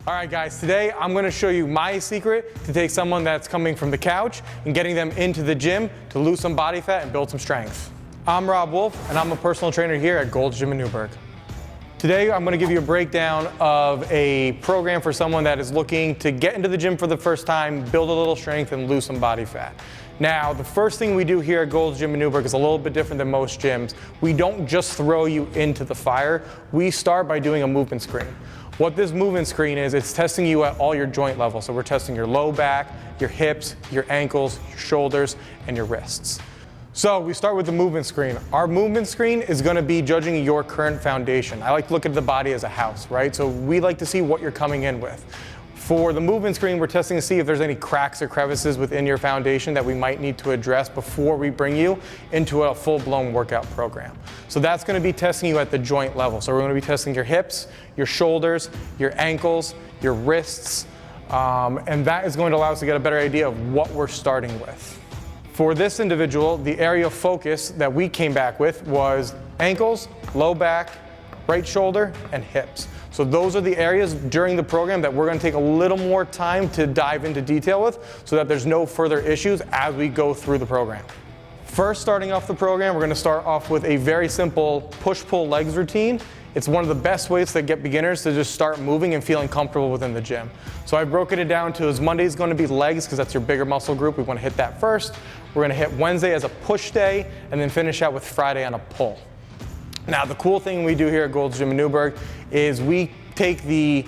All right guys, today I'm going to show you my secret to take someone that's coming from the couch and getting them into the gym to lose some body fat and build some strength. I'm Wolfe and I'm a personal trainer here at Gold's Gym in Newburgh. Today I'm going to give you a breakdown of a program for someone that is looking to get into the gym for the first time, build a little strength and lose some body fat. Now, the first thing we do here at Gold's Gym in Newburgh is a little bit different than most gyms. We don't just throw you into the fire. We start by doing a movement screen. What this movement screen is, it's testing you at all your joint levels. So we're testing your low back, your hips, your ankles, your shoulders, and your wrists. So we start with the movement screen. Our movement screen is going to be judging your current foundation. I like to look at the body as a house, right? So we like to see what you're coming in with. For the movement screen, we're testing to see if there's any cracks or crevices within your foundation that we might need to address before we bring you into a full-blown workout program. So that's going to be testing you at the joint level. So we're going to be testing your hips, your shoulders, your ankles, your wrists, and that is going to allow us to get a better idea of what we're starting with. For this individual, the area of focus that we came back with was ankles, low back, right shoulder, and hips. So those are the areas during the program that we're going to take a little more time to dive into detail with so that there's no further issues as we go through the program. First, starting off the program, we're going to start off with a very simple push-pull legs routine. It's one of the best ways to get beginners to just start moving and feeling comfortable within the gym. So I've broken it down to Monday is going to be legs because that's your bigger muscle group. We want to hit that first. We're going to hit Wednesday as a push day and then finish out with Friday on a pull. Now, the cool thing we do here at Gold's Gym in Newburgh is we take the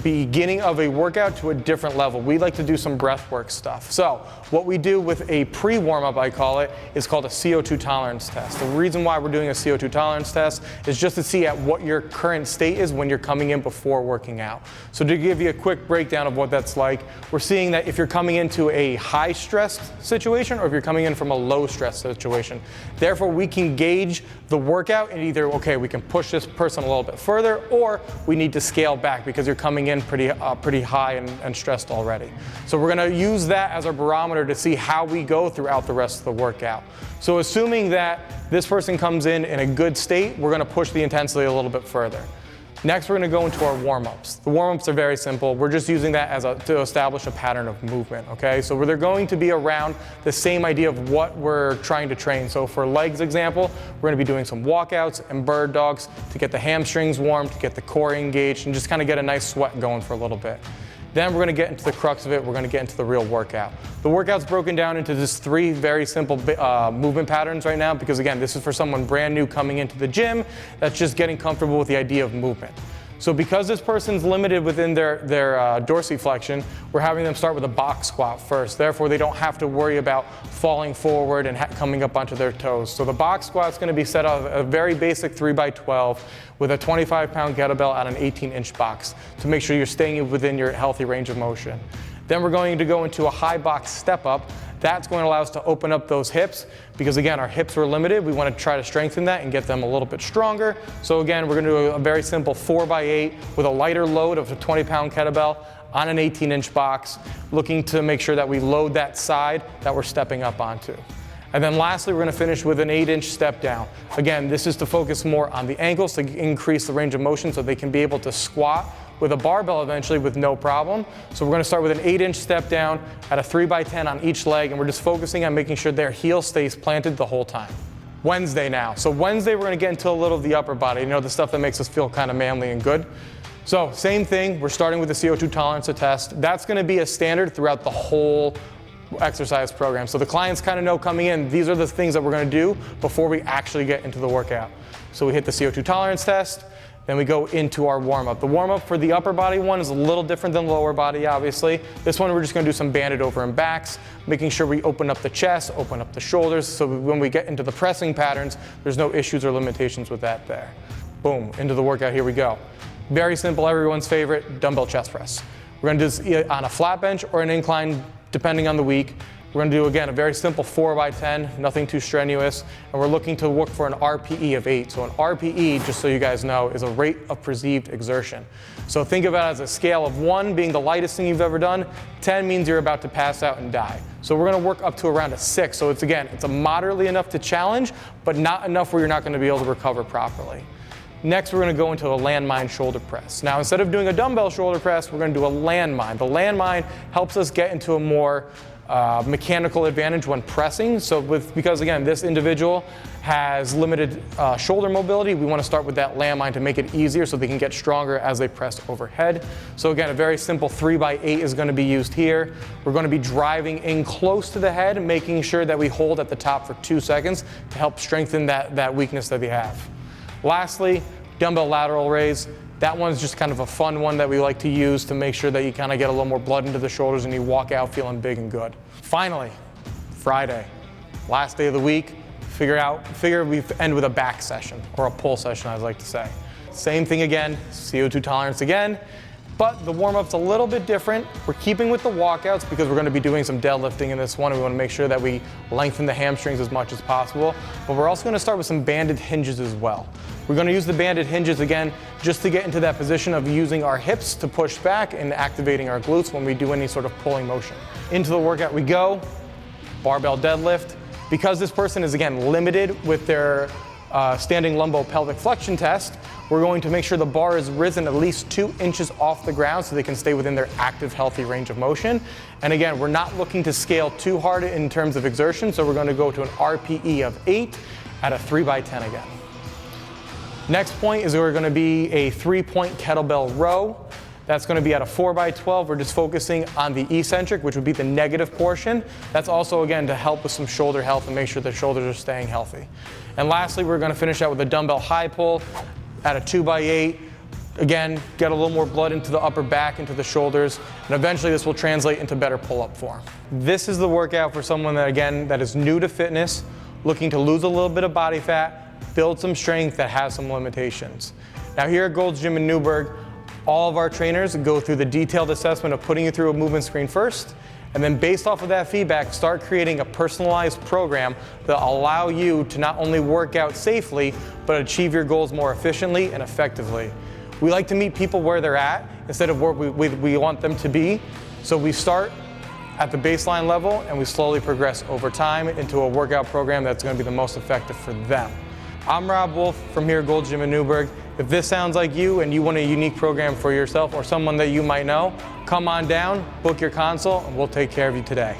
beginning of a workout to a different level. We like to do some breath work stuff. So what we do with a pre-warm-up, I call it, is called a CO2 tolerance test. The reason why we're doing a CO2 tolerance test is just to see at what your current state is when you're coming in before working out. So to give you a quick breakdown of what that's like, we're seeing that if you're coming into a high stress situation or if you're coming in from a low stress situation. Therefore, we can gauge the workout and either, okay, we can push this person a little bit further or we need to scale back because you're coming in pretty high and stressed already. So we're going to use that as our barometer to see how we go throughout the rest of the workout. So assuming that this person comes in a good state, we're going to push the intensity a little bit further. Next, we're going to go into our warm-ups. The warm-ups are very simple. We're just using that to establish a pattern of movement, okay? So they're going to be around the same idea of what we're trying to train. So for legs example, we're going to be doing some walkouts and bird dogs to get the hamstrings warm, to get the core engaged, and just kind of get a nice sweat going for a little bit. Then we're going to get into the crux of it. We're going to get into the real workout. The workout's broken down into just 3 very simple movement patterns right now because, again, this is for someone brand new coming into the gym that's just getting comfortable with the idea of movement. So because this person's limited within their dorsiflexion, we're having them start with a box squat first. Therefore, they don't have to worry about falling forward and coming up onto their toes. So the box squat's going to be set up a very basic 3x12 with a 25-pound kettlebell at an 18-inch box to make sure you're staying within your healthy range of motion. Then we're going to go into a high box step up. That's going to allow us to open up those hips because, again, our hips were limited. We want to try to strengthen that and get them a little bit stronger. So again, we're going to do a very simple 4x8 with a lighter load of a 20-pound kettlebell on an 18-inch box, looking to make sure that we load that side that we're stepping up onto. And then lastly, we're going to finish with an 8-inch step down. Again, this is to focus more on the ankles to increase the range of motion so they can be able to squat with a barbell eventually with no problem. So we're going to start with an 8-inch step down at a 3x10 on each leg, and we're just focusing on making sure their heel stays planted the whole time. Wednesday now. So Wednesday we're going to get into a little of the upper body, the stuff that makes us feel kind of manly and good. So same thing, we're starting with the CO2 tolerance test. That's going to be a standard throughout the whole exercise program. So the clients kind of know coming in, these are the things that we're going to do before we actually get into the workout. So we hit the CO2 tolerance test. Then we go into our warm-up. The warm-up for the upper body one is a little different than lower body, obviously. This one we're just going to do some banded over and backs, making sure we open up the chest, open up the shoulders, so when we get into the pressing patterns, there's no issues or limitations with that there. Boom, into the workout, here we go. Very simple, everyone's favorite, dumbbell chest press. We're going to do this on a flat bench or an incline, depending on the week. We're going to do, again, a very simple 4x10, nothing too strenuous, and we're looking to look for an RPE of 8. So an RPE, just so you guys know, is a rate of perceived exertion. So think of it as a scale of 1 being the lightest thing you've ever done, 10 means you're about to pass out and die. So we're going to work up to around a 6. So it's, again, it's a moderately enough to challenge, but not enough where you're not going to be able to recover properly. Next, we're going to go into a landmine shoulder press. Now, instead of doing a dumbbell shoulder press, we're going to do a landmine. The landmine helps us get into a more mechanical advantage when pressing. So because again, this individual has limited shoulder mobility, we want to start with that landmine to make it easier so they can get stronger as they press overhead. So again, a very simple 3x8 is going to be used here. We're going to be driving in close to the head, making sure that we hold at the top for 2 seconds to help strengthen that weakness that we have. Lastly, dumbbell lateral raise. That one's just kind of a fun one that we like to use to make sure that you kind of get a little more blood into the shoulders and you walk out feeling big and good. Finally, Friday, last day of the week, figure we end with a back session, or a pull session, I like to say. Same thing again, CO2 tolerance again, but the warm-up's a little bit different. We're keeping with the walkouts because we're going to be doing some deadlifting in this one. We want to make sure that we lengthen the hamstrings as much as possible, but we're also going to start with some banded hinges as well. We're going to use the banded hinges again just to get into that position of using our hips to push back and activating our glutes when we do any sort of pulling motion. Into the workout we go, barbell deadlift. Because this person is again limited with their standing lumbo-pelvic flexion test, we're going to make sure the bar is risen at least 2 inches off the ground so they can stay within their active, healthy range of motion. And again, we're not looking to scale too hard in terms of exertion, so we're going to go to an RPE of 8 at a 3x10 again. Next point is we're going to be a 3-point kettlebell row. That's going to be at a 4x12. We're just focusing on the eccentric, which would be the negative portion. That's also, again, to help with some shoulder health and make sure the shoulders are staying healthy. And lastly, we're going to finish out with a dumbbell high pull at a 2x8. Again, get a little more blood into the upper back, into the shoulders, and eventually this will translate into better pull-up form. This is the workout for someone that, again, that is new to fitness, looking to lose a little bit of body fat, build some strength that has some limitations. Now here at Gold's Gym in Newburgh, all of our trainers go through the detailed assessment of putting you through a movement screen first, and then based off of that feedback, start creating a personalized program that will allow you to not only work out safely, but achieve your goals more efficiently and effectively. We like to meet people where they're at instead of where we want them to be. So we start at the baseline level and we slowly progress over time into a workout program that's going to be the most effective for them. I'm Wolfe from here at Gold's Gym in Newburgh. If this sounds like you and you want a unique program for yourself or someone that you might know, come on down, book your consult, and we'll take care of you today.